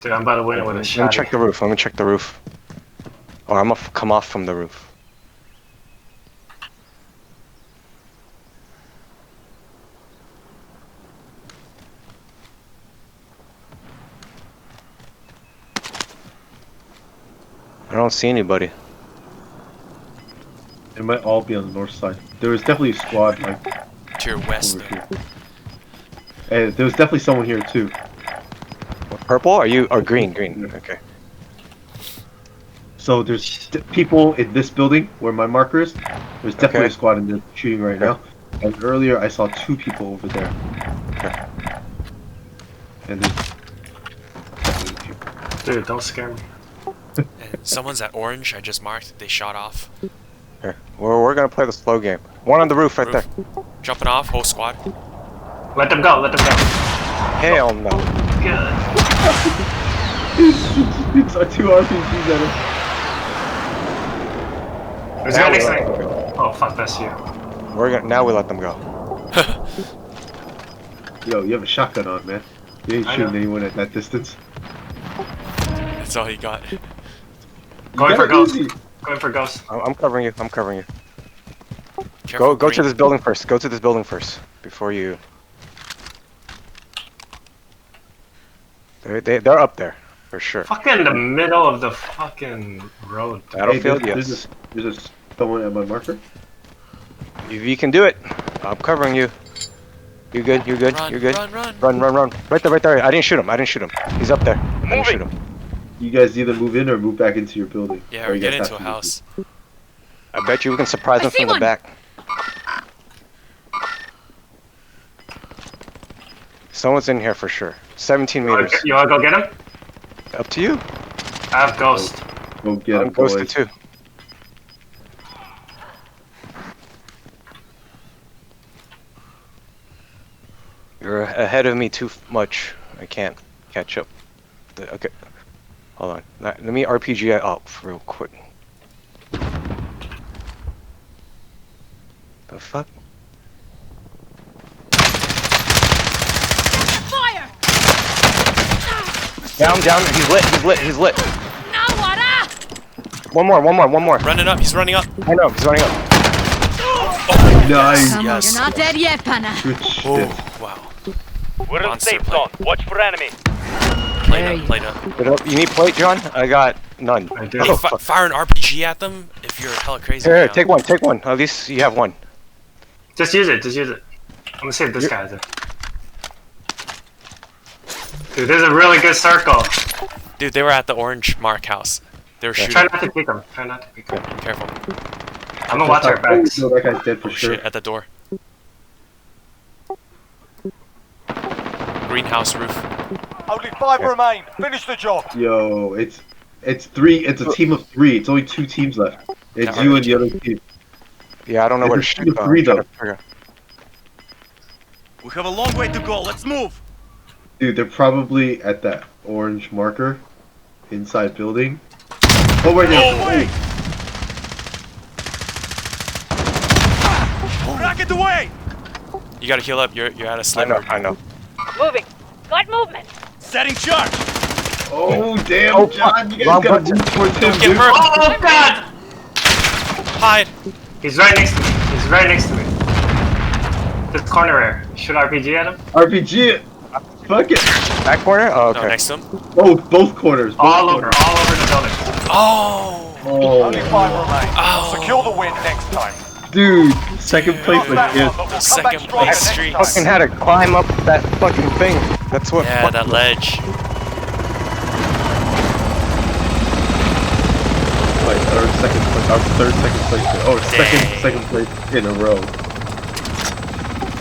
Dude, I'm about to win it with a Let shot. me check the roof. Let me check the roof. Or I'm gonna come off from the roof. I don't see anybody. It might all be on the north side. There was definitely a squad like To your west, over though. here. And there was definitely someone here too. Purple? Are you? Or green? Green. Okay. So there's people in this building where my marker is. There's definitely a squad in there shooting right now. And earlier I saw 2 people over there. Okay. And there's definitely people. Dude, don't scare me. And someone's at orange. I just marked. They shot off. Here. We're gonna play the slow game. One on the roof right there. Jumping off. Whole squad. Let them go, let them go. Hell no. Good. It's 2 RPGs at him. There's a guy next to me. Oh, fuck, that's you. Now we let them go. Yo, you have a shotgun on, man. You ain't shooting anyone at that distance. That's all he got. Going for ghost. Going for ghost. I'm covering you. I'm covering you. Careful, Go to green. this building first. Go to this building first before you. They're up there for sure. Fucking in the middle of the fucking road. Battlefield, Hey, yes. there's someone at my marker. If you can do it, I'm covering you. You good? You good? Run, You good? run. Run. Right there, right there. I didn't shoot him. He's up there. I didn't shoot him. You guys either move in or move back into your building. Yeah, Or or you get guys into a have to house. I bet you we can surprise them from the back. Someone's in here for sure. 17 meters. You wanna go get him? Up to you. I have ghost. Go get I'm him, boys. ghosted too. You're ahead of me too much. I can't catch up. Okay. Hold on. Let me RPG it up real quick. The fuck? Fire! Down. He's lit. Now what? One more. Running up. He's running up. I know, he's running up. Oh, Nice. Come Yes. on, you're not dead yet, Panna. Good shit. Oh, wow. We're in Monster safe play. zone. Watch for enemy. Played up. You need plate, John? I got none. I do. Hey, Oh, fuck. fire an RPG at them if you're hella crazy. Here, now. take one. At least you have one. Just use it. I'm gonna save this guy. Dude, there's a really good circle. Dude, they were at the orange mark house. They were shooting. Try not to pick him. Careful. I'm gonna watch our backs. No, that guy's dead for Oh, sure. shit, at the door. Greenhouse roof. Only 5 remain. Finish the job. Yo, it's 3. It's a team of 3. It's only 2 teams left. It's Yeah, you and the other team. Yeah, I don't know where to It's a shoot. team of 3 though. We have a long way to go. Let's move. Dude, they're probably at that orange marker inside building. Oh, right there. No way. Rocket away. You gotta heal up. You're out of sliver. I know. Moving. Got movement. Setting charge. Oh, damn, Oh, John, you wrong guys gotta button. move towards him, Don't get dude. hurt. Oh god! Hide. He's right next to me. This corner area. Should RPG at him? RPG it. Fuck it. Back corner? Oh, No, okay. next to him. Both corners. All over the building. Oh. Oh, Only 5 remain. Oh. Secure the win next time. dude, second place That again. one, but we'll come back Second stronger place next streaks. time. Fucking had to climb up that fucking thing. That's what. Yeah, that ledge. Like second place. Oh, Dang. second place in a row.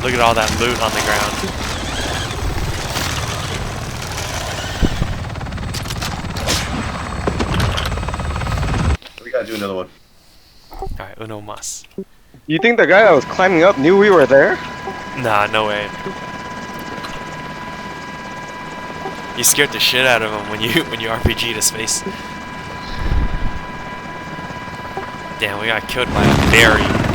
Look at all that loot on the ground. We gotta do another one. Alright, uno mas. You think the guy that was climbing up knew we were there? Nah, no way. You scared the shit out of him when you RPG'd his face. Damn, we got killed by a berry.